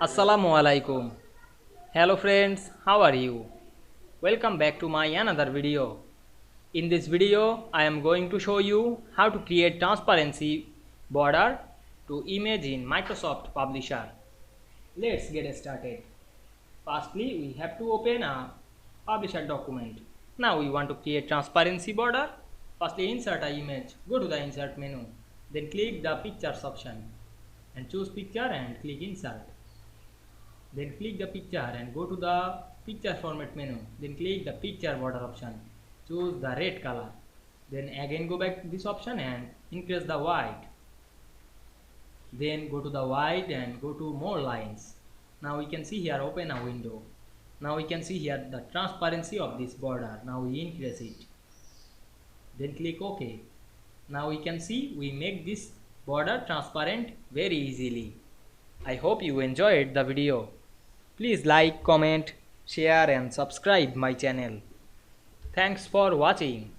Assalamu Walaikum. Hello friends, how are you? Welcome back to my another video. In this video, I am going to show you how to create transparency border to image in Microsoft Publisher. Let's get started. Firstly, we have to open a Publisher document. Now we want to create transparency border. Firstly, insert an image. Go to the insert menu. Then click the pictures option and choose picture and click insert. Then click the picture and go to the picture format menu. Then click the picture border option. Choose the red color. Then again go back to this option and increase the white. Then go to the white and go to more lines. Now we can see here open a window. Now we can see here the transparency of this border. Now we increase it. Then click OK. Now we can see we make this border transparent very easily. I hope you enjoyed the video. Please like, comment, share and subscribe my channel. Thanks for watching.